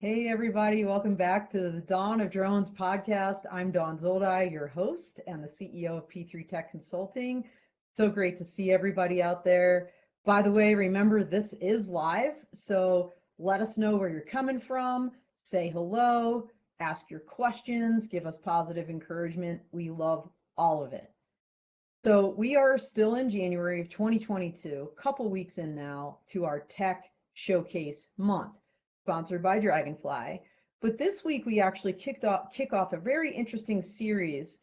Hey everybody, welcome back to the Dawn of Drones podcast. I'm Dawn Zoldi, your host and the CEO of P3 Tech Consulting. So great to see everybody out there. By the way, remember this is live, so let us know where you're coming from, say hello, ask your questions, give us positive encouragement. We love all of it. So we are still in January of 2022, a couple weeks in now to our Tech Showcase month, sponsored by Dragonfly. But this week we actually kick off a very interesting series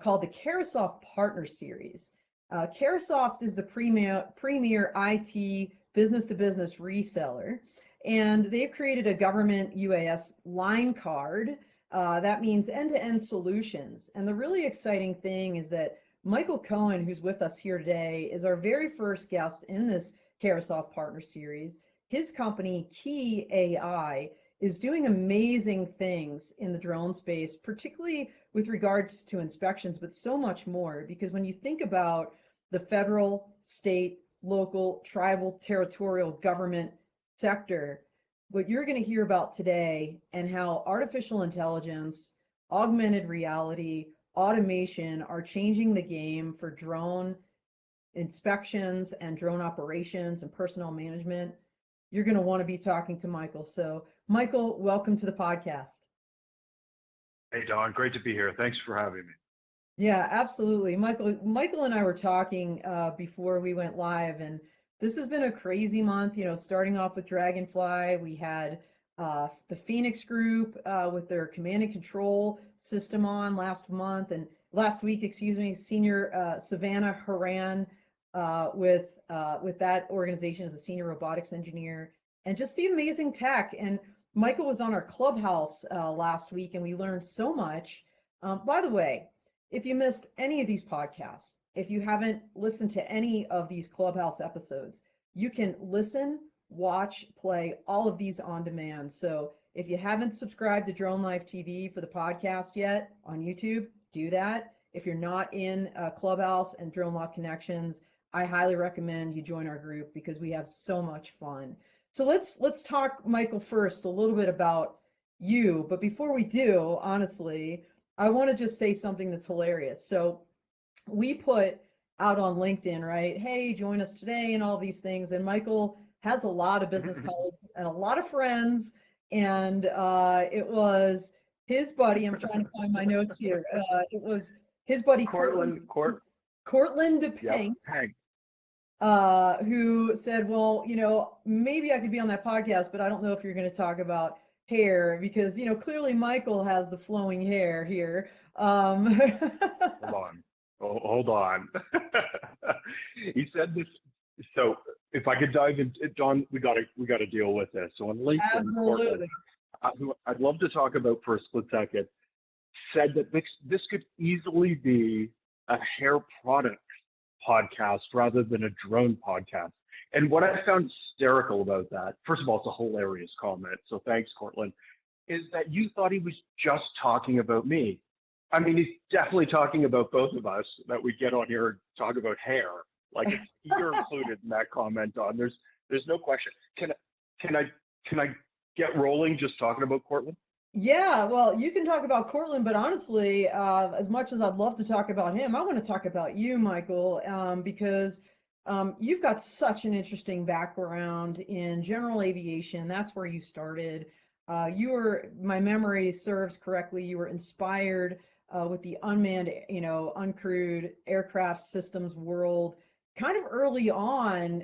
called the Carahsoft Partner Series. Carahsoft is the premier IT business-to-business reseller, and they've created a government UAS line card. That means end-to-end solutions. And the really exciting thing is that Michael Cohen, who's with us here today, is our very first guest in this Carahsoft Partner Series. His company, Qii.AI, is doing amazing things in the drone space, particularly with regards to inspections, but so much more. Because when you think about the federal, state, local, tribal, territorial government sector, what you're going to hear about today and how artificial intelligence, augmented reality, automation are changing the game for drone inspections and drone operations and personnel management, you're going to want to be talking to Michael. So Michael, welcome to the podcast. Hey, Dawn, great to be here. Thanks for having me. Yeah, absolutely. Michael and I were talking before we went live, and this has been a crazy month, starting off with Dragonfly. We had the Phoenix Group with their command and control system on last week, Senior Savannah Haran with that organization as a senior robotics engineer, and just the amazing tech. And Michael was on our Clubhouse last week, and we learned so much. By the way, if you missed any of these podcasts, if you haven't listened to any of these Clubhouse episodes, you can listen, watch, play all of these on demand. So if you haven't subscribed to Drone Life TV for the podcast yet on YouTube, do that. If you're not in Clubhouse and Drone Law Connections, I highly recommend you join our group because we have so much fun. So let's talk, Michael, first a little bit about you. But before we do, honestly, I want to just say something that's hilarious. So we put out on LinkedIn, right? Hey, join us today and all these things. And Michael has a lot of business colleagues and a lot of friends. And it was his buddy. I'm trying to find my notes here. It was his buddy Courtland DePank, who said, well, maybe I could be on that podcast, but I don't know if you're going to talk about hair because, clearly Michael has the flowing hair here. Hold on. He said this. So if I could dive into Dawn, we got to deal with this. So on LinkedIn, absolutely, who I'd love to talk about for a split second, said that this could easily be a hair product podcast rather than a drone podcast. And what I found hysterical about that, first of all, it's a hilarious comment, so thanks, Courtland, is that you thought he was just talking about me. I mean, he's definitely talking about both of us, that we get on here and talk about hair. Like you're included in that comment, Don. There's no question. Can I get rolling just talking about Courtland? Yeah, well, you can talk about Courtland, but honestly, as much as I'd love to talk about him, I want to talk about you, Michael, because you've got such an interesting background in general aviation. That's where you started. My memory serves correctly, you were inspired with the unmanned, uncrewed aircraft systems world kind of early on,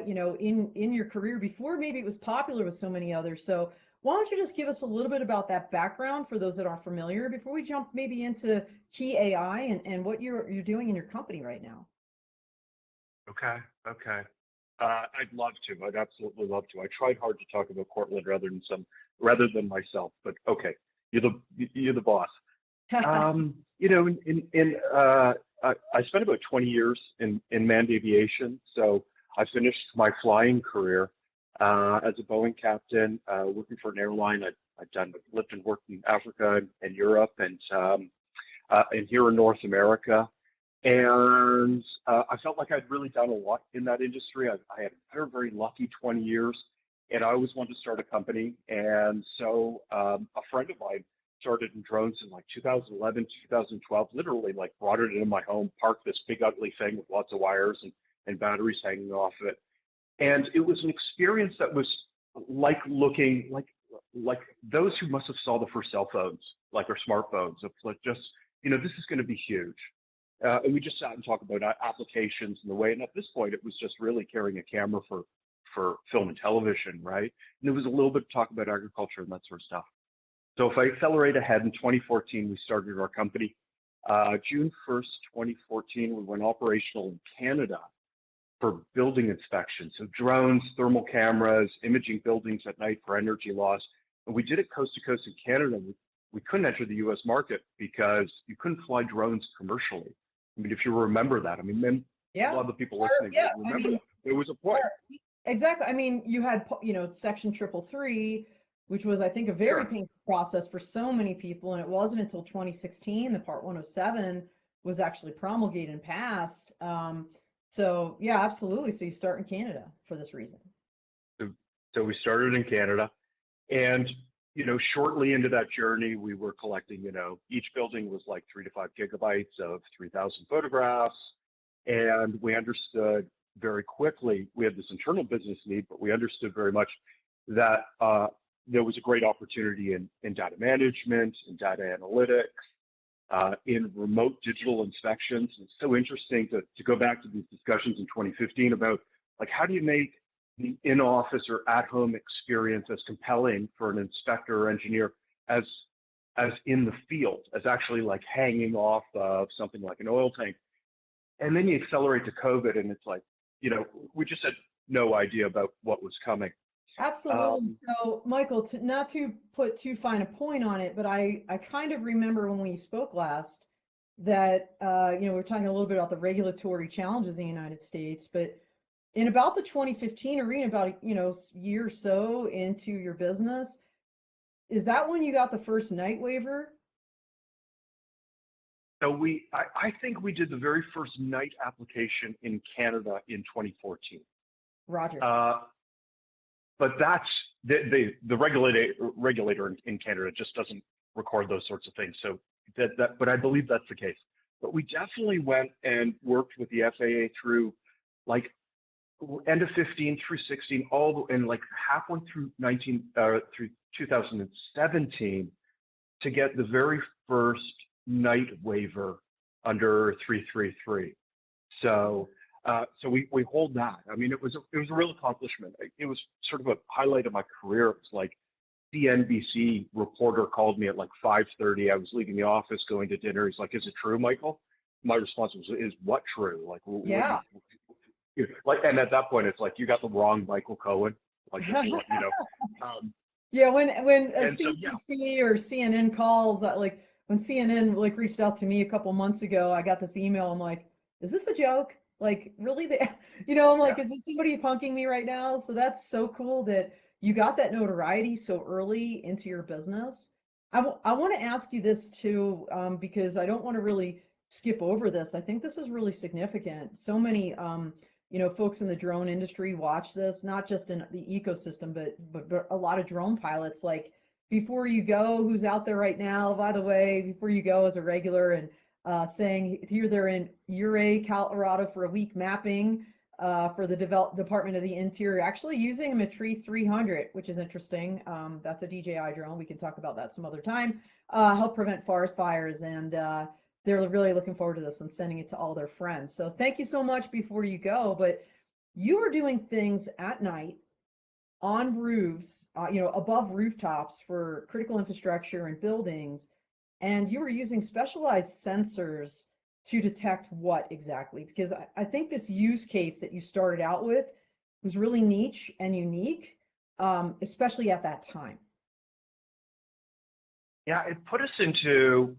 in your career before maybe it was popular with so many others. So why don't you just give us a little bit about that background for those that aren't familiar before we jump maybe into Qii.AI and what you're doing in your company right now? Okay. I'd love to. I'd absolutely love to. I tried hard to talk about Courtland rather than myself, but okay, you're the boss. I spent about 20 years in manned aviation. So I finished my flying career as a Boeing captain, working for an airline. I've lived and worked in Africa and Europe and here in North America. And I felt like I'd really done a lot in that industry. I had a very, very lucky 20 years and I always wanted to start a company. And so a friend of mine started in drones in like 2011, 2012, literally like brought it into my home, parked this big ugly thing with lots of wires and batteries hanging off of it. And it was an experience that was like looking like those who must have saw the first cell phones, like our smartphones. It's like just, this is going to be huge. And we just sat and talked about applications and the way. And at this point, it was just really carrying a camera for film and television, right? And there was a little bit of talk about agriculture and that sort of stuff. So if I accelerate ahead, in 2014, we started our company. June 1st, 2014, we went operational in Canada for building inspections. So drones, thermal cameras, imaging buildings at night for energy loss. And we did it coast to coast in Canada. We couldn't enter the US market because you couldn't fly drones commercially. I mean, if you remember that, I mean, a lot of the people listening remember that. There was a point. Exactly. I mean, you had, Section 333, which was, I think, a very painful process for so many people. And it wasn't until 2016 that Part 107 was actually promulgated and passed. So yeah, absolutely. So you start in Canada for this reason. So we started in Canada, and shortly into that journey, we were collecting. Each building was like 3 to 5 gigabytes of 3,000 photographs, and we understood very quickly. We had this internal business need, but we understood very much that there was a great opportunity in data management, in data analytics, in remote digital inspections. It's so interesting to go back to these discussions in 2015 about like how do you make the in-office or at-home experience as compelling for an inspector or engineer as in the field, as actually like hanging off of something like an oil tank. And then you accelerate to COVID, and it's like, we just had no idea about what was coming. Absolutely. So, Michael, not to put too fine a point on it, but I kind of remember when we spoke last that, we were talking a little bit about the regulatory challenges in the United States, but in about the 2015 arena, about a year or so into your business, is that when you got the first night waiver? So I think we did the very first night application in Canada in 2014. Roger. But that's the regulator in Canada just doesn't record those sorts of things. So but I believe that's the case. But we definitely went and worked with the FAA through like end of 15 through 16, and like halfway through 2017 to get the very first night waiver under 333. So we hold that. I mean, it was a real accomplishment. It was sort of a highlight of my career. It was like CNBC reporter called me at like 5:30. I was leaving the office, going to dinner. He's like, "Is it true, Michael?" My response was, "Is what true?" Like, yeah. And at that point, it's like, you got the wrong Michael Cohen. Like, yeah, when a CNBC or CNN calls, like when CNN like reached out to me a couple months ago, I got this email. I'm like, is this a joke? Like, really? I'm like, is this somebody punking me right now? So that's so cool that you got that notoriety so early into your business. I want to ask you this too, because I don't want to really skip over this. I think this is really significant. So many, folks in the drone industry watch this, not just in the ecosystem, but a lot of drone pilots. Like, before you go, who's out there right now, by the way, before you go as a regular and saying here they're in Ouray, Colorado for a week mapping for the Department of the Interior, actually using a Matrice 300, which is interesting. That's a DJI drone. We can talk about that some other time. Help prevent forest fires, and they're really looking forward to this and sending it to all their friends. So thank you so much before you go. But you are doing things at night on roofs, above rooftops for critical infrastructure and buildings. And you were using specialized sensors to detect what exactly? Because I think this use case that you started out with was really niche and unique, especially at that time. Yeah, it put us into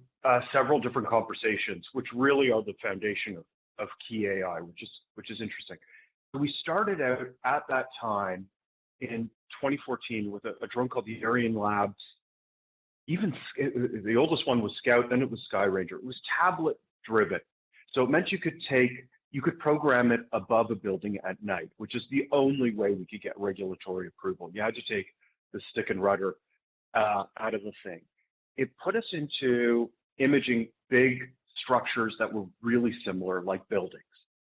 several different conversations, which really are the foundation of Qi.AI, which is interesting. So we started out at that time in 2014 with a drone called the Aryan Labs. Even the oldest one was Scout, then it was Sky Ranger. It was tablet driven. So it meant you could take you could program it above a building at night, which is the only way we could get regulatory approval. You had to take the stick and rudder out of the thing. It put us into imaging big structures that were really similar, like buildings.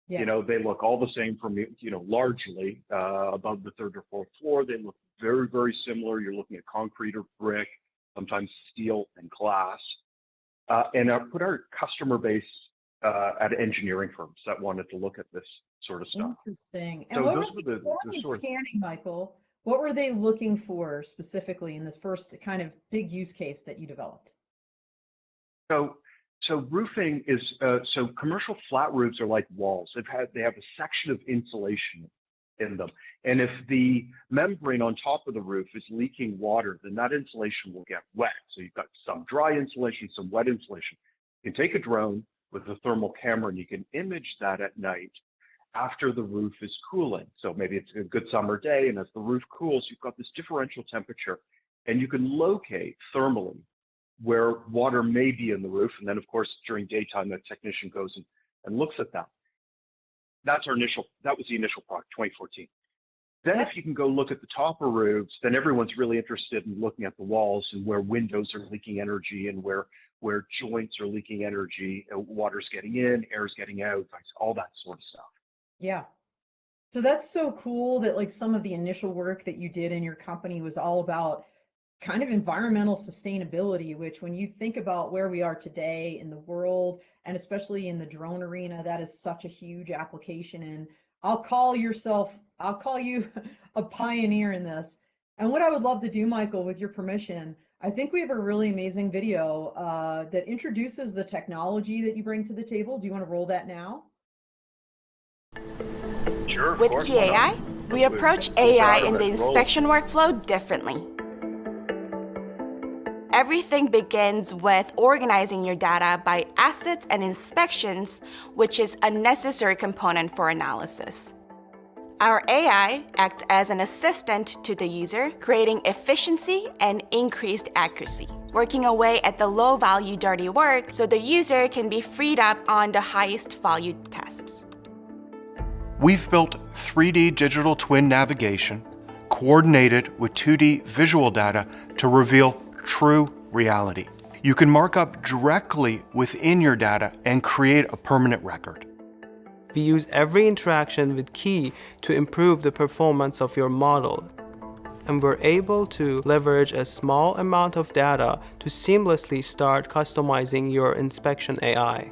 Yeah. You know, they look all the same from, you know, largely above the third or fourth floor. They look very, very similar. You're looking at concrete or brick, sometimes steel and glass. And put our customer base at engineering firms that wanted to look at this sort of stuff. Interesting. And So what those were were they the scanning, Michael? What were they looking for specifically in this first kind of big use case that you developed? So roofing is so commercial flat roofs are like walls. They have a section of insulation in them, and if the membrane on top of the roof is leaking water, then that insulation will get wet. So you've got some dry insulation, some wet insulation. You can take a drone with a thermal camera and you can image that at night after the roof is cooling. So maybe it's a good summer day, and as the roof cools, you've got this differential temperature, and you can locate thermally where water may be in the roof. And then, of course, during daytime, the technician goes and looks at that. That was the initial product, 2014. Then if you can go look at the top of roofs, then everyone's really interested in looking at the walls and where windows are leaking energy and where joints are leaking energy, water's getting in, air's getting out, all that sort of stuff. Yeah. So that's so cool that like some of the initial work that you did in your company was all about kind of environmental sustainability, which when you think about where we are today in the world, and especially in the drone arena, that is such a huge application. And I'll call you a pioneer in this. And what I would love to do, Michael, with your permission, I think we have a really amazing video that introduces the technology that you bring to the table. Do you want to roll that now? Sure, With Qii.AI, we approach AI in the inspection workflow differently. Everything begins with organizing your data by assets and inspections, which is a necessary component for analysis. Our AI acts as an assistant to the user, creating efficiency and increased accuracy, working away at the low-value dirty work so the user can be freed up on the highest value tasks. We've built 3D digital twin navigation coordinated with 2D visual data to reveal true reality. You can mark up directly within your data and create a permanent record. We use every interaction with Qi to improve the performance of your model. And we're able to leverage a small amount of data to seamlessly start customizing your inspection AI.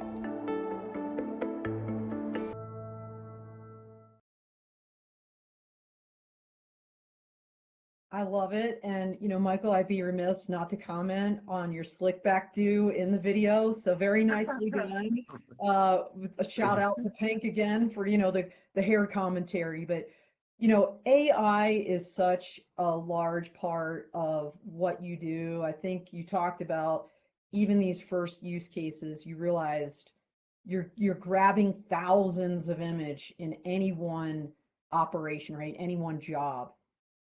I love it. And, you know, Michael, I'd be remiss not to comment on your slick back do in the video. So very nicely done. With a shout out to Pink again for, you know, the hair commentary. But, you know, AI is such a large part of what you do. I think you talked about even these first use cases, you realized you're grabbing thousands of image in any one operation, right? Any one job.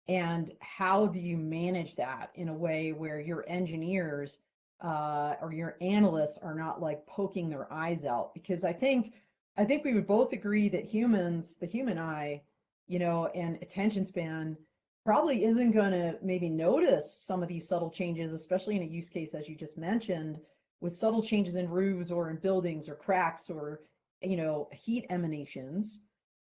And how do you manage that in a way where your engineers or your analysts are not like poking their eyes out? Because I think we would both agree that humans, the human eye, you know, and attention span probably isn't going to maybe notice some of these subtle changes, especially in a use case, as you just mentioned, with subtle changes in roofs or in buildings or cracks or, you know, heat emanations.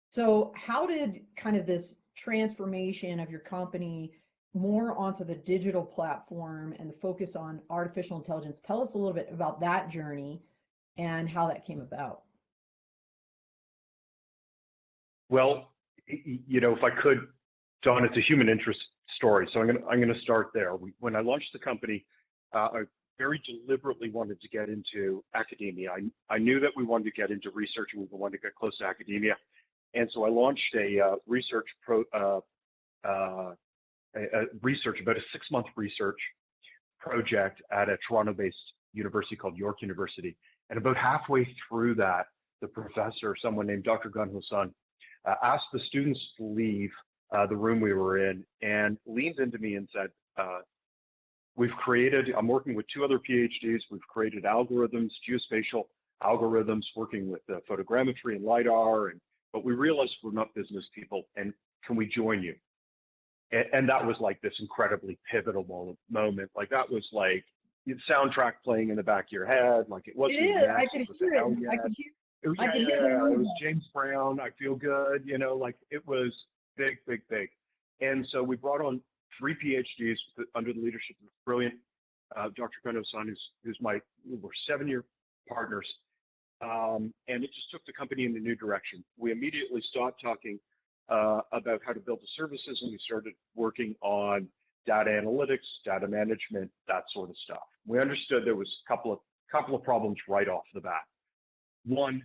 So how did kind of this transformation of your company more onto the digital platform and the focus on artificial intelligence? Tell us a little bit about that journey and how that came about. Well, you know, if I could, Dawn, it's a human interest story. So I'm gonna start there. When I launched the company, I very deliberately wanted to get into academia. I knew that we wanted to get into research and we wanted to get close to academia. And so I launched a research about a 6-month research project at a Toronto-based university called York University. And about halfway through that, the professor, someone named Dr. Gunho-san, asked the students to leave the room we were in and leaned into me and said, I'm working with 2 other PhDs, we've created algorithms, geospatial algorithms, working with photogrammetry and LiDAR, but we realized we're not business people, and can we join you? And that was like this incredibly pivotal moment. Like that was like the soundtrack playing in the back of your head. Like it wasn't. It is. Yes, I could hear it. yes. I could hear. It was, I could hear the it was music. James Brown. I feel good. Like it was big, big, big. And so we brought on 3 PhDs under the leadership of brilliant Dr. Cohen, we're 7-year partners. And it just took the company in a new direction. We immediately stopped talking about how to build the services, and we started working on data analytics, data management, that sort of stuff. We understood there was a couple of problems right off the bat. One,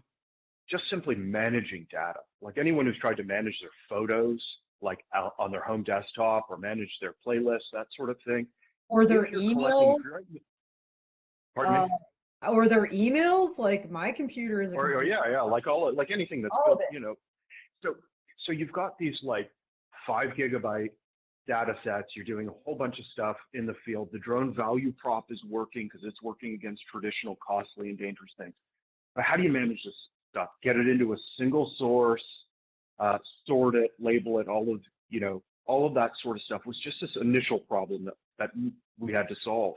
just simply managing data. Like anyone who's tried to manage their photos, like out on their home desktop, or manage their playlists, that sort of thing. Or their emails. Pardon me? Or their emails. Like my computer is. Like anything that's all built, So you've got these like 5 gigabyte data sets. You're doing a whole bunch of stuff in the field. The drone value prop is working because it's working against traditional, costly, and dangerous things. But how do you manage this stuff? Get it into a single source, sort it, label it, all of that sort of stuff was just this initial problem that we had to solve.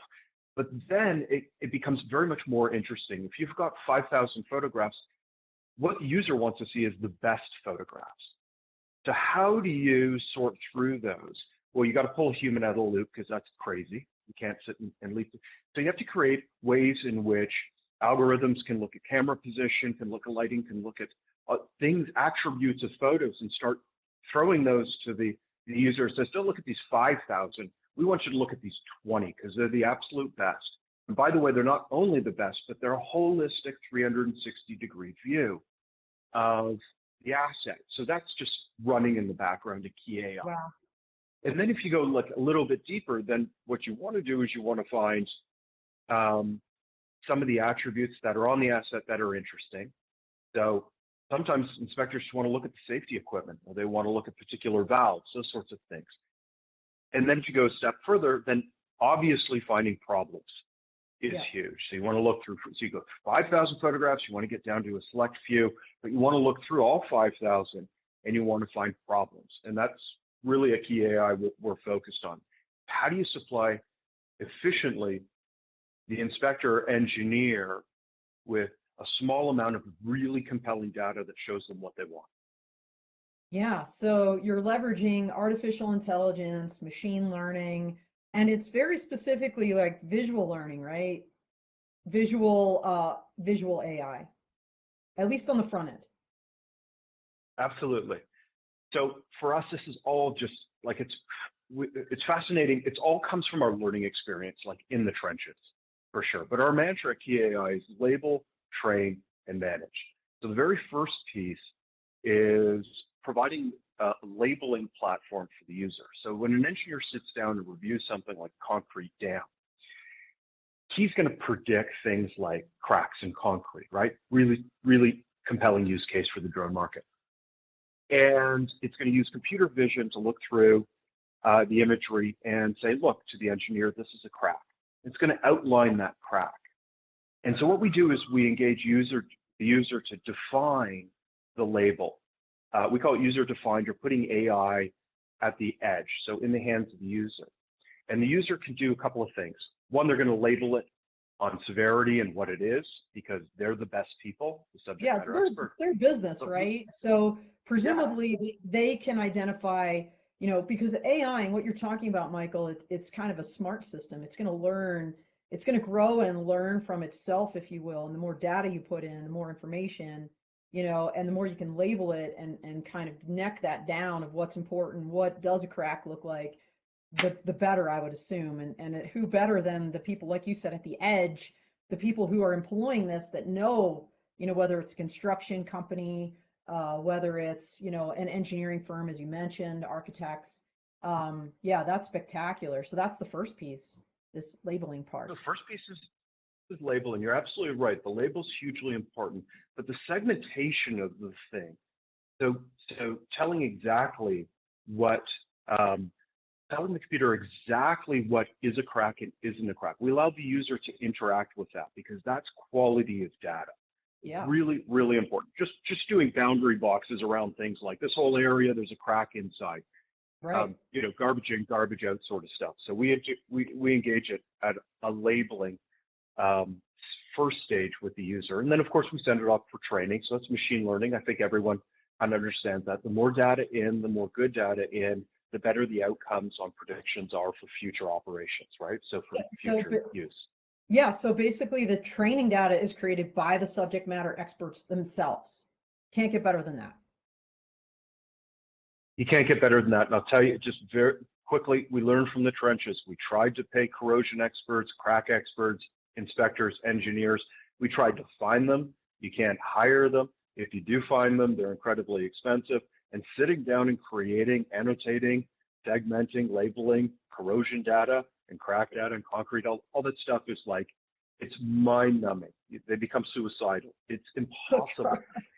But then it becomes very much more interesting. If you've got 5,000 photographs, what the user wants to see is the best photographs. So how do you sort through those? Well, you got to pull a human out of the loop because that's crazy. You can't sit and leave. So you have to create ways in which algorithms can look at camera position, can look at lighting, can look at things, attributes of photos, and start throwing those to the user. Says, don't look at these 5,000. We want you to look at these 20 because they're the absolute best. And by the way, they're not only the best, but they're a holistic 360-degree view of the asset. So that's just running in the background of Qi.AI. Wow. And then if you go like a little bit deeper, then what you want to do is you want to find some of the attributes that are on the asset that are interesting. So sometimes inspectors want to look at the safety equipment, or they want to look at particular valves, those sorts of things. And then if you go a step further, then obviously finding problems is huge. So you want to look through, so you go 5,000 photographs, you want to get down to a select few, but you want to look through all 5,000 and you want to find problems. And that's really a Qi.AI we're focused on. How do you supply efficiently the inspector or engineer with a small amount of really compelling data that shows them what they want? Yeah, so you're leveraging artificial intelligence, machine learning, and it's very specifically like visual learning, right? Visual AI, at least on the front end. Absolutely. So for us, this is all just like, it's fascinating. It all comes from our learning experience, like in the trenches, for sure. But our mantra at Qi.AI is label, train, and manage. So the very first piece is providing a labeling platform for the user. So when an engineer sits down and reviews something like concrete dam, he's going to predict things like cracks in concrete, right? Really, really compelling use case for the drone market. And it's going to use computer vision to look through the imagery and say, look, to the engineer, this is a crack. It's going to outline that crack. And so what we do is we engage the user to define the label. We call it user defined. You're putting AI at the edge, so in the hands of the user. And the user can do a couple of things. One, they're going to label it on severity and what it is, because they're the best people, the subject matter experts. It's their business, right? So presumably they can identify, because AI and what you're talking about, Michael, it's kind of a smart system. It's going to learn, it's going to grow and learn from itself, if you will. And the more data you put in, the more information, and the more you can label it and kind of neck that down of what's important, what does a crack look like, the better, I would assume. And who better than the people, like you said, at the edge, the people who are employing this that know, whether it's a construction company, whether it's, an engineering firm, as you mentioned, architects. That's spectacular. So that's the first piece, this labeling part. The first piece is labeling. You're absolutely right. The label's hugely important, but the segmentation of the thing. So telling exactly what, telling the computer exactly what is a crack and isn't a crack. We allow the user to interact with that because that's quality of data. Yeah. Really, really important. Just doing boundary boxes around things like this whole area, there's a crack inside. Right. Garbage in, garbage out sort of stuff. So we engage it at a labeling first stage with the user. And then, of course, we send it off for training. So that's machine learning. I think everyone understands that. The more data in, the more good data in, the better the outcomes on predictions are for future operations, right? So for future use. Yeah, so basically the training data is created by the subject matter experts themselves. Can't get better than that. You can't get better than that. And I'll tell you just very quickly, we learned from the trenches. We tried to pay corrosion experts, crack experts, inspectors, engineers. We tried to find them. You can't hire them. If you do find them, they're incredibly expensive. And sitting down and creating, annotating, segmenting, labeling, corrosion data and crack data and concrete, all that stuff is like, it's mind-numbing. They become suicidal. It's impossible.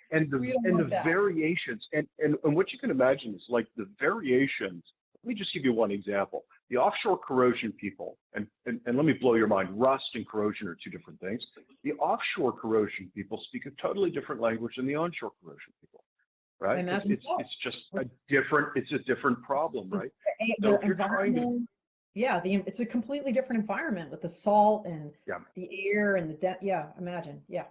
And the variations, and what you can imagine is like the variations. Let me just give you one example. The offshore corrosion people, and let me blow your mind, rust and corrosion are two different things. The offshore corrosion people speak a totally different language than the onshore corrosion people, right? It's just a different problem, right? So if you're trying to, it's a completely different environment with the salt and the air and imagine. Yeah.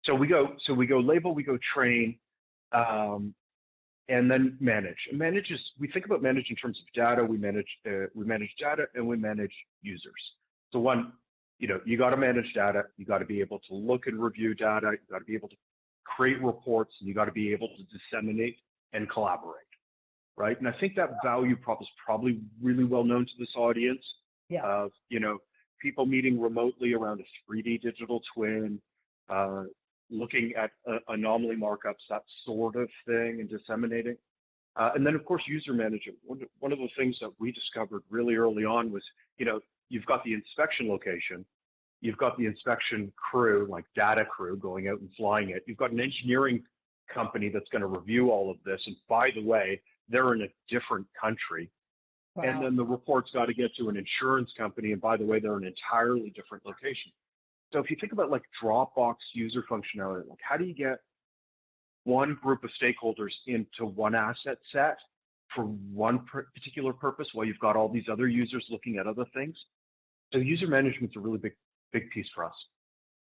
So we go label, we go train, and then manage. And we think about manage in terms of data. We manage data and we manage users. So one, you got to manage data. You got to be able to look and review data. You got to be able to create reports, and you got to be able to disseminate and collaborate, right? And I think that value prop is probably really well known to this audience. Yes. People meeting remotely around a 3D digital twin, looking at anomaly markups, that sort of thing, and disseminating. And then, of course, user management. One of the things that we discovered really early on was, you've got the inspection location, you've got the inspection crew, like data crew, going out and flying it. You've got an engineering company that's going to review all of this. And by the way, they're in a different country. Wow. And then the report's got to get to an insurance company. And by the way, they're in an entirely different location. So if you think about like Dropbox user functionality, like how do you get one group of stakeholders into one asset set for one particular purpose while you've got all these other users looking at other things? So user management's a really big piece for us.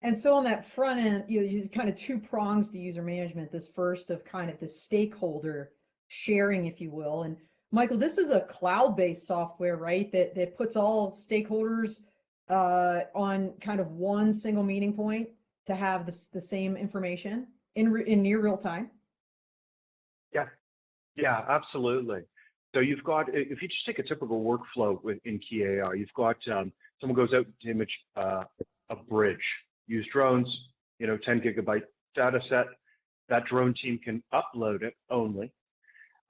And so on that front end, you kind of two prongs to user management. This first of kind of the stakeholder sharing, if you will. And Michael, this is a cloud-based software, right? That puts all stakeholders on kind of one single meeting point to have the same information in near real time. Yeah, absolutely. So you've got, if you just take a typical workflow in Qi.AI, you've got someone goes out to image a bridge, use drones, 10 gigabyte data set. That drone team can upload it only.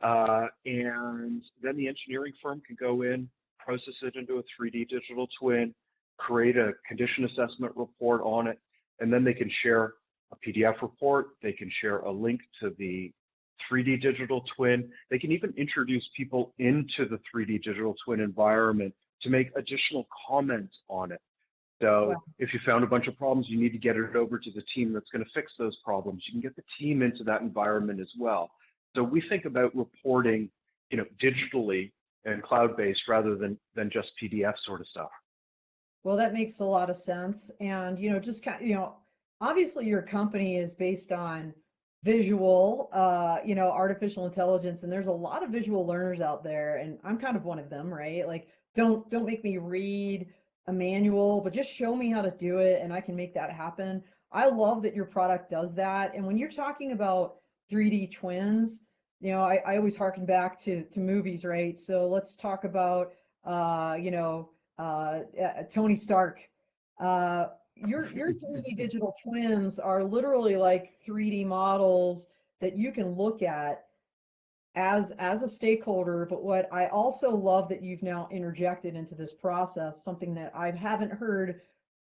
And then the engineering firm can go in, process it into a 3D digital twin, create a condition assessment report on it, and then they can share a PDF report. They can share a link to the 3D digital twin. They can even introduce people into the 3D digital twin environment to make additional comments on it. So if you found a bunch of problems, you need to get it over to the team that's going to fix those problems. You can get the team into that environment as well. So we think about reporting, digitally and cloud-based rather than just PDF sort of stuff. Well, that makes a lot of sense. And, just kind of, obviously your company is based on visual, artificial intelligence, and there's a lot of visual learners out there, and I'm kind of one of them, right? Like, don't make me read a manual, but just show me how to do it and I can make that happen. I love that your product does that. And when you're talking about 3D twins, I always harken back to movies, right? So let's talk about, Tony Stark. Your 3D digital twins are literally like 3D models that you can look at as a stakeholder. But what I also love that you've now interjected into this process, something that I haven't heard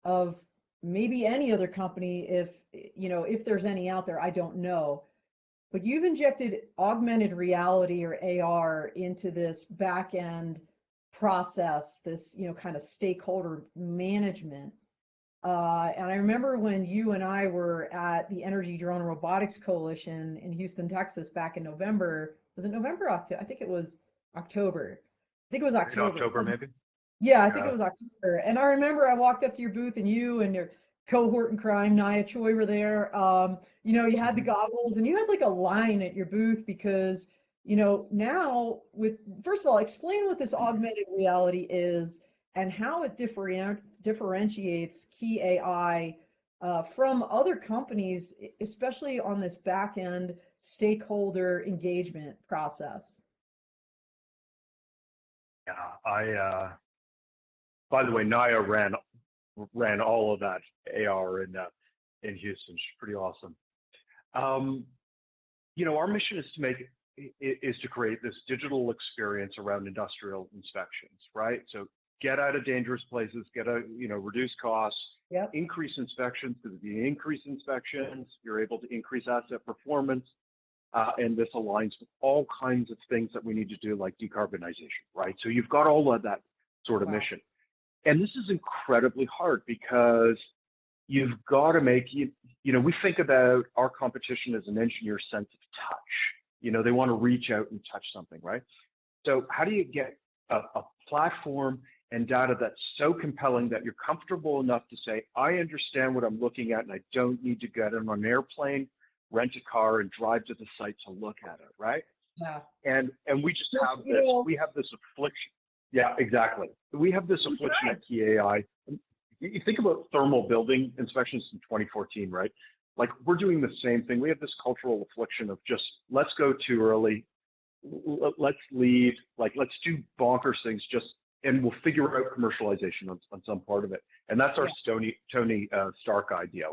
of maybe any other company, if there's any out there, I don't know. But you've injected augmented reality or AR into this back end process, this kind of stakeholder management. And I remember when you and I were at the Energy Drone Robotics Coalition in Houston, Texas back in November. Was it November or October? I think it was October. I think it was In October. October, maybe? Yeah, I think Yeah. it was October. And I remember I walked up to your booth and you and your cohort in crime, Nia Choi, were there. You had the Mhm. goggles and you had like a line at your booth because, now first of all, explain what this augmented reality is and how it differentiates Key AI from other companies, especially on this back end stakeholder engagement process. Yeah, by the way, Naya ran all of that AR in Houston. She's pretty awesome. Our mission is to create this digital experience around industrial inspections, right? So get out of dangerous places, reduce costs, Yep. increase inspections, because if you increase inspections, you're able to increase asset performance. And this aligns with all kinds of things that we need to do, like decarbonization, right? So you've got all of that sort of Wow. mission. And this is incredibly hard because you've got to make, we think about our competition as an engineer's sense of touch. They want to reach out and touch something, right? So how do you get a platform and data that's so compelling that you're comfortable enough to say, I understand what I'm looking at and I don't need to get on an airplane, rent a car and drive to the site to look at it, right? Yeah. And we just Yes, have this, we have this affliction. Yeah, exactly. We have this affliction at Qi.AI. You think about thermal building inspections in 2014, right? Like we're doing the same thing. We have this cultural affliction of just, let's go too early. Let's lead, let's do bonkers things and we'll figure out commercialization on some part of it. And that's our Tony Stark idea.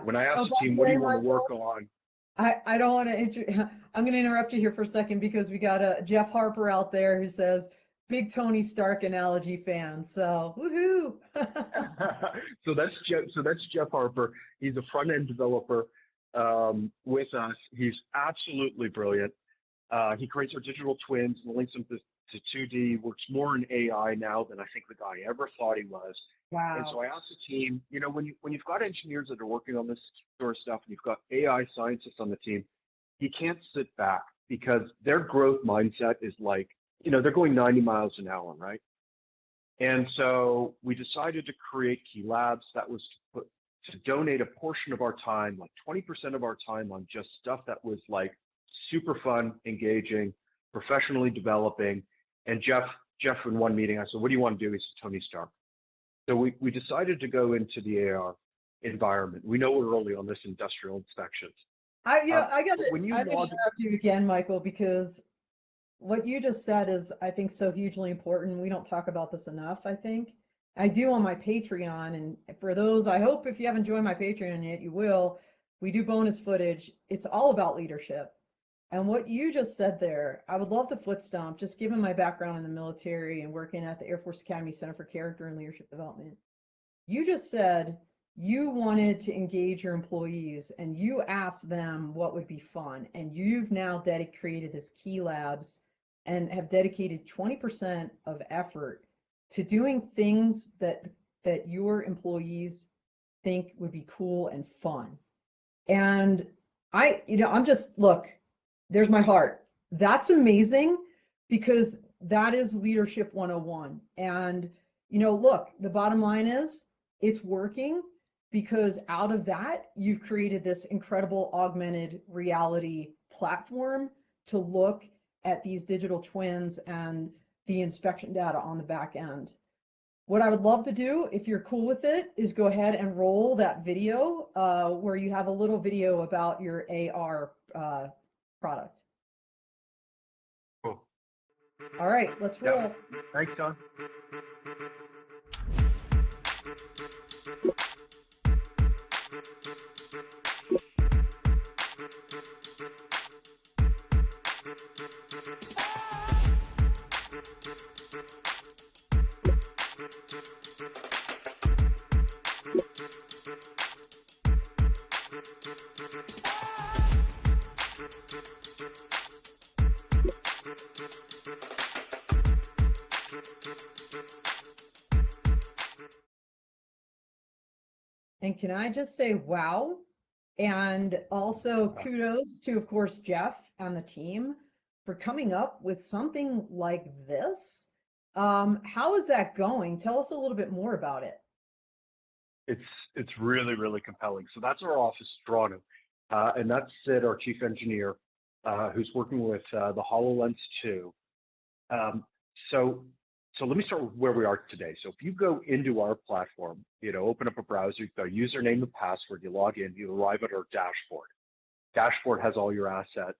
When I asked the team, what do you want to work on? I don't want to, I'm going to interrupt you here for a second because we got Jeff Harper out there who says, big Tony Stark analogy fan. So woohoo. So that's Jeff Harper. He's a front end developer with us. He's absolutely brilliant. He creates our digital twins and links them to 2D, works more in AI now than I think the guy ever thought he was. Wow. And so I asked the team, when you've got engineers that are working on this sort of stuff and you've got AI scientists on the team, you can't sit back because their growth mindset is they're going 90 miles an hour, right? And so we decided to create Key Labs. That was to donate a portion of our time, like 20% of our time, on just stuff that was super fun, engaging, professionally developing. And Jeff in one meeting, I said, what do you want to do? He said, Tony Stark. So we decided to go into the AR environment. We know we're early on this industrial inspections. I got to interrupt you again, Michael, because what you just said is, I think, so hugely important. We don't talk about this enough, I think. I do on my Patreon, and for those, I hope if you haven't joined my Patreon yet, you will. We do bonus footage. It's all about leadership. And what you just said there, I would love to foot stomp, just given my background in the military and working at the Air Force Academy Center for Character and Leadership Development. You just said you wanted to engage your employees and you asked them what would be fun. And you've now created this Key Labs and have dedicated 20% of effort to doing things that your employees think would be cool and fun. And look, there's my heart. That's amazing because that is leadership 101. And, look, the bottom line is it's working because out of that, you've created this incredible augmented reality platform to look at these digital twins and the inspection data on the back end. What I would love to do, if you're cool with it, is go ahead and roll that video where you have a little video about your AR product. Cool. All right, let's roll. Yeah. Thanks, Don. And can I just say, wow. And also kudos to, of course, Jeff and the team for coming up with something like this. How is that going? Tell us a little bit more about it. It's really, really compelling. So that's our office in Toronto. And that's Sid, our chief engineer, who's working with the HoloLens 2. So let me start with where we are today. So if you go into our platform, open up a browser, you've got a username and password, you log in, you arrive at our dashboard. Dashboard has all your assets,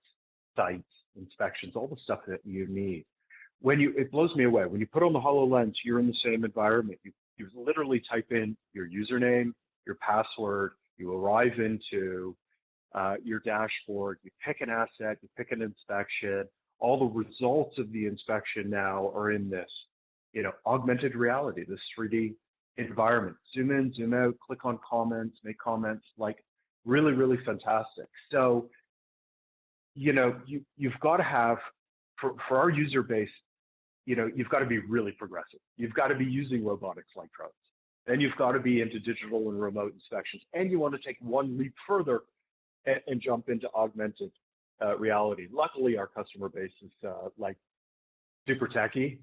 sites, inspections, all the stuff that you need. It blows me away. When you put on the HoloLens, you're in the same environment. You literally type in your username, your password, you arrive into your dashboard, you pick an asset, you pick an inspection. All the results of the inspection now are in this, augmented reality, this 3D environment. Zoom in, zoom out, click on comments, make comments, like really, really fantastic. So, you've got to have, for our user base, you've got to be really progressive. You've got to be using robotics like drones. Then you've got to be into digital and remote inspections. And you want to take one leap further and jump into augmented reality. Luckily, our customer base is like super techy.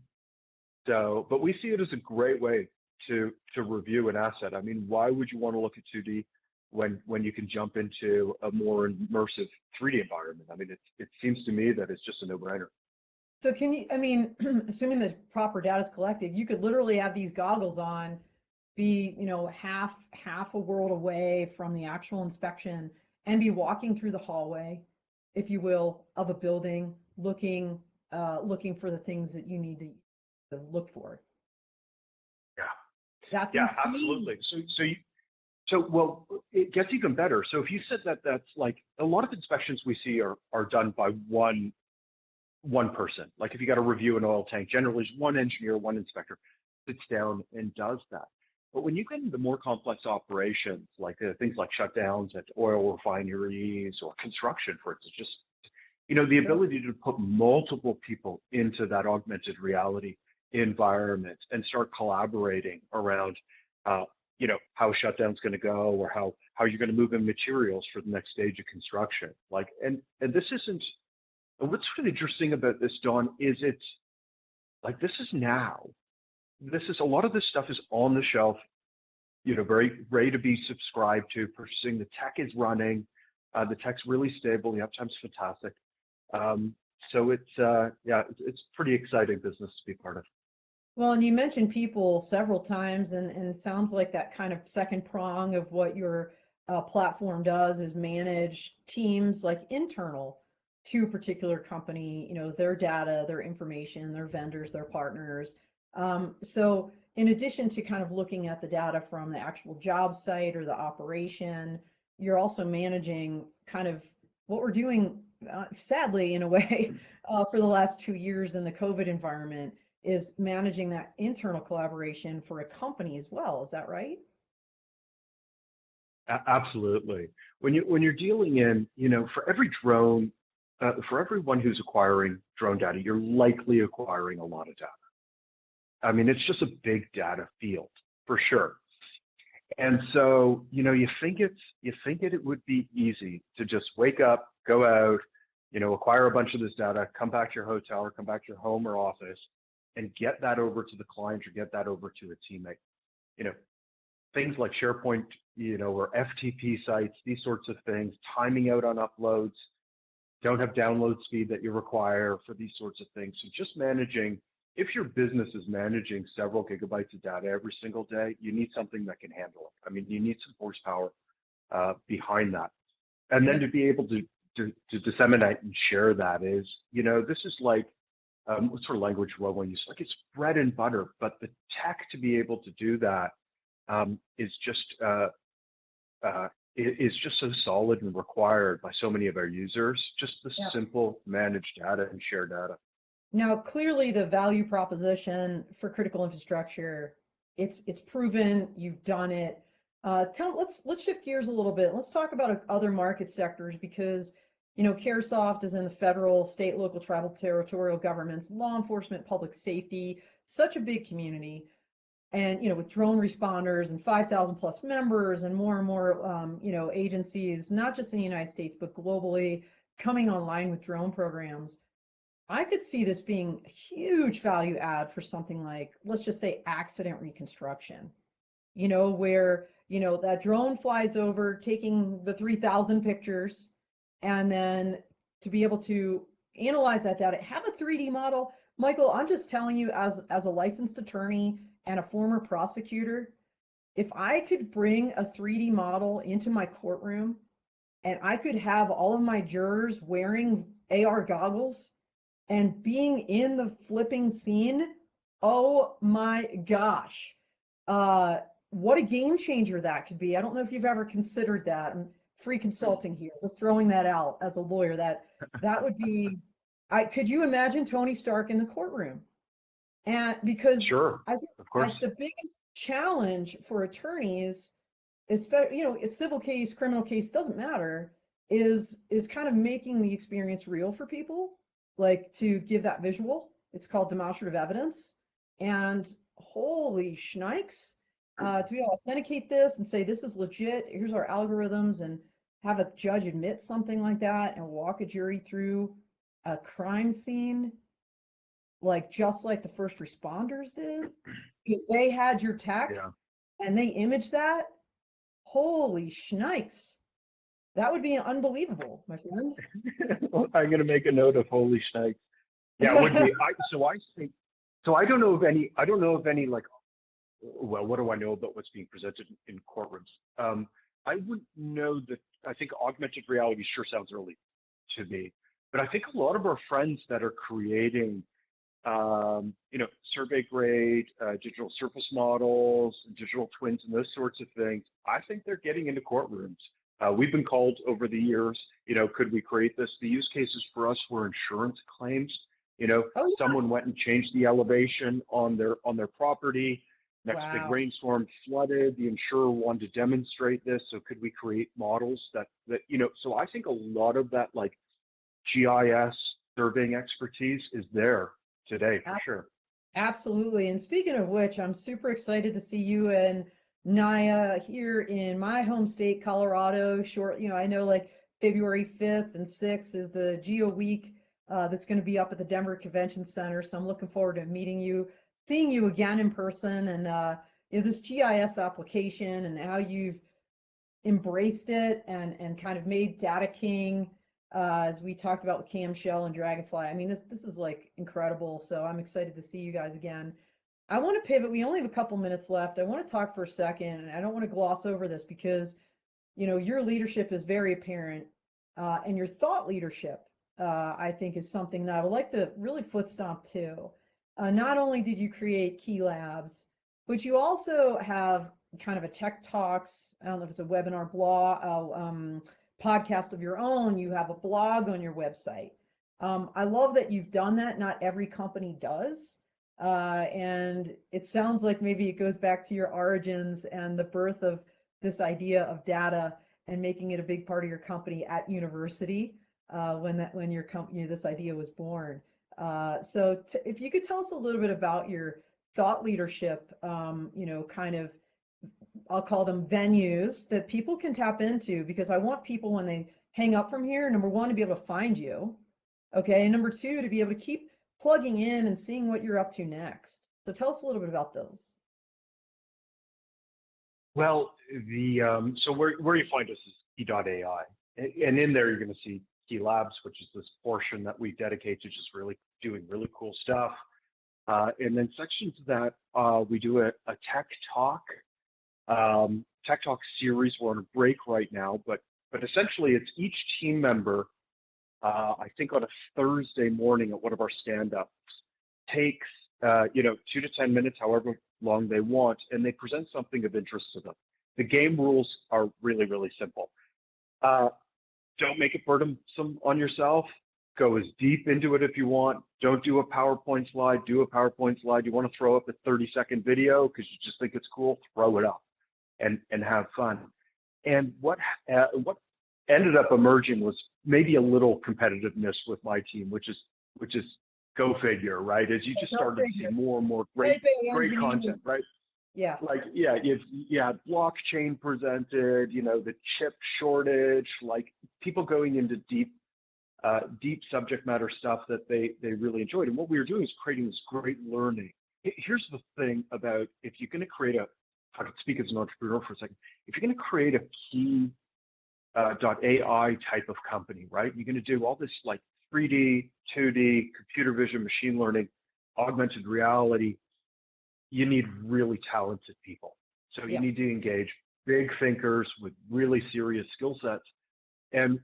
So, but we see it as a great way to review an asset. I mean, why would you want to look at 2D when you can jump into a more immersive 3D environment? I mean, it seems to me that it's just a no-brainer. So assuming the proper data is collected, you could literally have these goggles on, be, half a world away from the actual inspection and be walking through the hallway, if you will, of a building, looking for the things that you need to look for. Yeah. That's yeah, insane. Absolutely. So well, it gets even better. So if you said that's like a lot of inspections we see are done by one person. Like if you got to review an oil tank, generally there's one engineer, one inspector sits down and does that. But when you get into more complex operations, like things like shutdowns at oil refineries or construction, for instance, just the ability to put multiple people into that augmented reality environment and start collaborating around, how a shutdown's going to go or how you're going to move in materials for the next stage of construction. Like, and this isn't. What's really interesting about this, Dawn, is it's like this is now. This is a lot of this stuff is on the shelf, very ready to be subscribed to. Purchasing, the tech is running, the tech's really stable, the uptime's fantastic. So it's pretty exciting business to be part of. Well, and you mentioned people several times, and it sounds like that kind of second prong of what your platform does is manage teams like internal to a particular company, their data, their information, their vendors, their partners. So in addition to kind of looking at the data from the actual job site or the operation, you're also managing kind of what we're doing, sadly, in a way, for the last 2 years in the COVID environment, is managing that internal collaboration for a company as well. Is that right? Absolutely. When you're dealing in, for every drone, for everyone who's acquiring drone data, you're likely acquiring a lot of data. I mean, it's just a big data field for sure. And so, you think it would be easy to just wake up, go out, acquire a bunch of this data, come back to your hotel or come back to your home or office and get that over to the client or get that over to a teammate. Things like SharePoint, or FTP sites, these sorts of things, timing out on uploads, don't have download speed that you require for these sorts of things. So just managing, if your business is managing several gigabytes of data every single day, you need something that can handle it. I mean, you need some horsepower behind that. And then to be able to disseminate and share that is, this is like, what sort of language will one use? Like it's bread and butter, but the tech to be able to do that is just so solid and required by so many of our users. Just the simple managed data and shared data. Now, clearly, the value proposition for critical infrastructure, it's proven. You've done it. Let's shift gears a little bit. Let's talk about other market sectors because Carahsoft is in the federal, state, local, tribal, territorial governments, law enforcement, public safety, such a big community. and with drone responders and 5,000 plus members and more agencies, not just in the United States but globally, coming online with drone programs, I could see this being a huge value add for something like, let's just say, accident reconstruction, where that drone flies over taking the 3,000 pictures, and then to be able to analyze that data, have a 3D model. Michael, I'm just telling you, as a licensed attorney and a former prosecutor, if I could bring a 3D model into my courtroom and I could have all of my jurors wearing AR goggles and being in the flipping scene, oh my gosh. What a game changer that could be. I don't know if you've ever considered that. I'm free consulting here, just throwing that out as a lawyer. That would be, could you imagine Tony Stark in the courtroom? And because Sure, I think of course. the biggest challenge for attorneys, especially, a civil case, criminal case, doesn't matter, is kind of making the experience real for people, like to give that visual. It's called demonstrative evidence. And holy shnikes, to be able to authenticate this and say, this is legit, here's our algorithms, and have a judge admit something like that and walk a jury through a crime scene, just like the first responders did, because they had your tech and they imaged that. Holy shnikes. That would be unbelievable, my friend. I'm going to make a note of holy shnikes. Yeah, it would be. I don't know of any like, well, what do I know about what's being presented in courtrooms? I wouldn't know that. I think augmented reality sure sounds early to me, but I think a lot of our friends that are creating, survey grade, digital surface models, digital twins, and those sorts of things, I think they're getting into courtrooms. We've been called over the years, could we create this? The use cases for us were insurance claims. Someone went and changed the elevation on their property. Next big rainstorm flooded. The insurer wanted to demonstrate this. So could we create models that so I think a lot of that like GIS surveying expertise is there today for sure. Absolutely. And speaking of which, I'm super excited to see you and Naya here in my home state, Colorado. I know like February 5th and 6th is the Geo Week that's going to be up at the Denver Convention Center. So I'm looking forward to meeting you, seeing you again in person, and this GIS application and how you've embraced it and kind of made data king, as we talked about with Camshell and Dragonfly. I mean, this is like incredible. So I'm excited to see you guys again. I want to pivot. We only have a couple minutes left. I want to talk for a second, and I don't want to gloss over this because, your leadership is very apparent, and your thought leadership, I think, is something that I would like to really foot stomp to. Not only did you create Qii Labs, but you also have kind of a tech talks. I don't know if it's a webinar, blog, podcast of your own. You have a blog on your website. I love that you've done that. Not every company does. And it sounds like maybe it goes back to your origins and the birth of this idea of data and making it a big part of your company at university, when your company, this idea was born. So if you could tell us a little bit about your thought leadership, kind of, I'll call them venues that people can tap into, because I want people, when they hang up from here, number one, to be able to find you. Okay. And number two, to be able to keep plugging in and seeing what you're up to next. So tell us a little bit about those. Well, so where you find us is Qii.AI, and in there you're going to see Qii Labs, which is this portion that we dedicate to just really doing really cool stuff, and then sections of that we do a tech talk series. We're on a break right now, but essentially it's each team member, I think on a Thursday morning at one of our stand-ups, takes 2 to 10 minutes, however long they want, and they present something of interest to them. The game rules are really, really simple. Don't make it burdensome on yourself. Go as deep into it if you want. Don't do a PowerPoint slide. Do a PowerPoint slide. You want to throw up a 30-second video because you just think it's cool, throw it up and have fun. And what ended up emerging was maybe a little competitiveness with my team, which is go figure, right? As you just started to see more and more great content, right? Yeah. Like, yeah, blockchain presented, the chip shortage, like people going into deep subject matter stuff that they really enjoyed. And what we were doing is creating this great learning. Here's the thing about, if you're going to create if I could speak as an entrepreneur for a second, if you're going to create a key .ai type of company, right? You're going to do all this like 3D, 2D, computer vision, machine learning, augmented reality. You need really talented people. So you need to engage big thinkers with really serious skill sets. And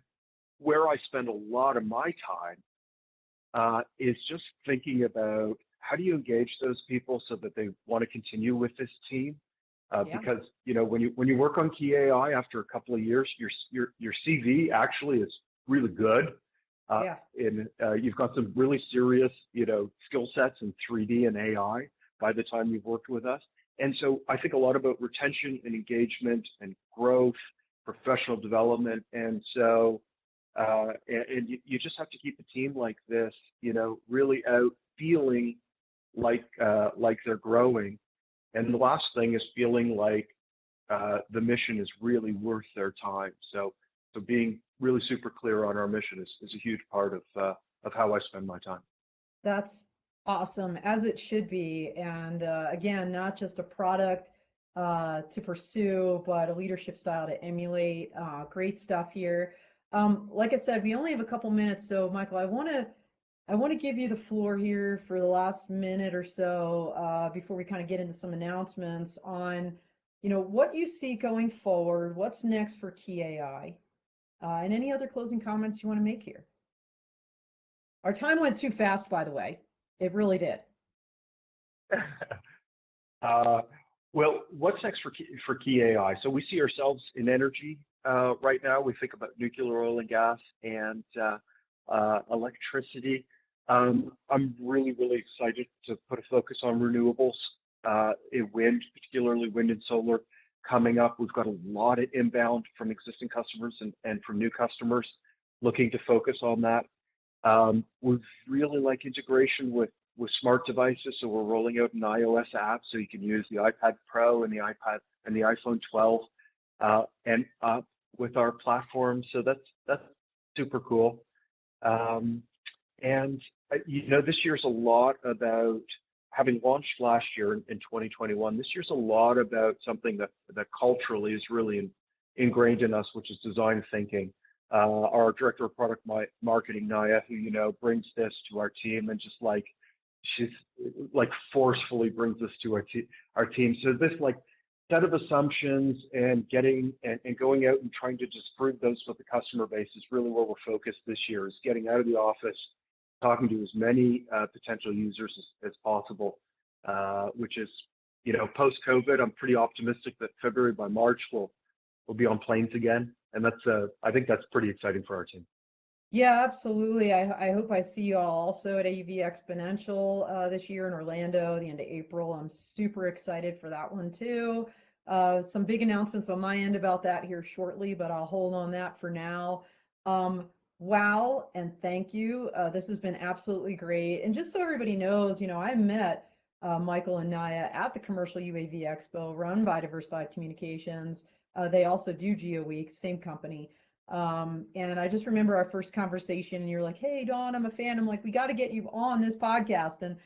where I spend a lot of my time is just thinking about how do you engage those people so that they want to continue with this team. Because when you work on Qi.AI after a couple of years, your CV actually is really good, and you've got some really serious skill sets in 3D and AI by the time you've worked with us. And so I think a lot about retention and engagement and growth, professional development, and so and you just have to keep a team like this, really out feeling like they're growing. And the last thing is feeling like the mission is really worth their time. So being really super clear on our mission is a huge part of how I spend my time. That's awesome, as it should be. And again, not just a product to pursue, but a leadership style to emulate. Great stuff here. Like I said, we only have a couple minutes, so Michael, I want to give you the floor here for the last minute or so before we kind of get into some announcements on, what you see going forward, what's next for Qi.AI, and any other closing comments you want to make here. Our time went too fast, by the way. It really did. Well, what's next for Qi.AI? So we see ourselves in energy right now. We think about nuclear, oil and gas, and electricity. I'm really, really excited to put a focus on renewables, in wind, particularly wind and solar coming up. We've got a lot of inbound from existing customers and from new customers looking to focus on that. We really like integration with smart devices, so we're rolling out an iOS app so you can use the iPad Pro and the iPad and the iPhone 12 and up with our platform. So that's super cool. And this year's a lot about, having launched last year in 2021, this year's a lot about something that culturally is really ingrained in us, which is design thinking. Our director of product marketing, Naya, who brings this to our team, and just like she's like forcefully brings this to our team. So this like set of assumptions and getting and going out and trying to disprove those with the customer base is really where we're focused this year, is getting out of the office, talking to as many potential users as possible, which is, post-COVID, I'm pretty optimistic that February by March we'll be on planes again. And I think that's pretty exciting for our team. Yeah, absolutely. I hope I see you all also at AV Exponential this year in Orlando, the end of April. I'm super excited for that one too. Some big announcements on my end about that here shortly, but I'll hold on that for now. Wow, and thank you. This has been absolutely great. And just so everybody knows, I met Michael and Naya at the Commercial UAV Expo run by Diversified Communications. They also do Geo Week, same company. And I just remember our first conversation, and you're like, "Hey, Dawn, I'm a fan." I'm like, "We got to get you on this podcast." And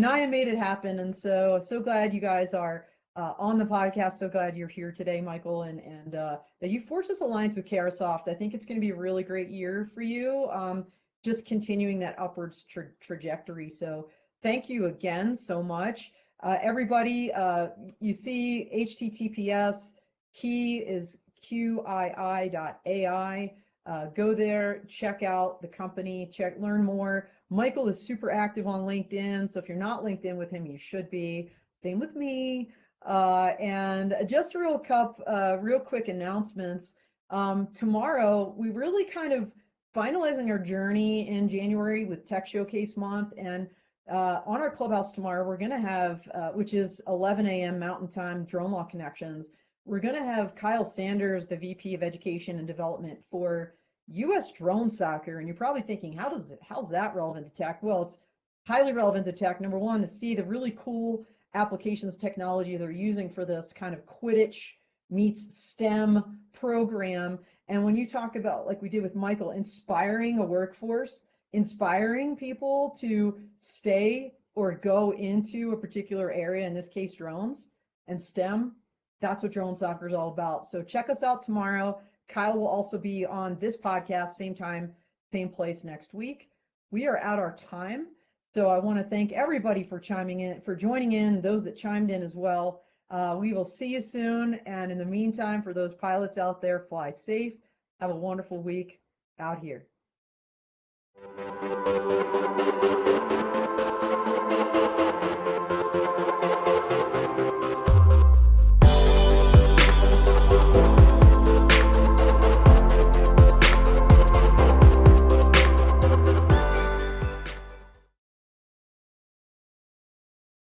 Naya made it happen. And so glad you guys are on the podcast. So glad you're here today, Michael, and that you forged this alliance with Carahsoft. I think it's going to be a really great year for you. Just continuing that upwards trajectory. So thank you again so much. Everybody, you see HTTPS, Qi is Qii.AI. Go there, check out the company, learn more. Michael is super active on LinkedIn, so if you're not linked in with him, you should be. Same with me. And just real quick announcements. Tomorrow, we really kind of finalizing our journey in January with Tech Showcase Month, and on our Clubhouse tomorrow, we're going to have, which is 11 a.m. Mountain Time, Drone Law Connections. We're going to have Kyle Sanders, the VP of Education and Development for U.S. Drone Soccer. And you're probably thinking, how's that relevant to tech? Well, it's highly relevant to tech. Number one, to see the really cool applications technology they're using for this kind of Quidditch meets STEM program. And when you talk about, like we did with Michael, inspiring a workforce, inspiring people to stay or go into a particular area, in this case drones and STEM, that's what Drone Soccer is all about. So check us out tomorrow. Kyle will also be on this podcast, same time, same place next week. We are at our time. So I want to thank everybody for chiming in, for joining in, those that chimed in as well. We will see you soon. And in the meantime, for those pilots out there, fly safe. Have a wonderful week out here.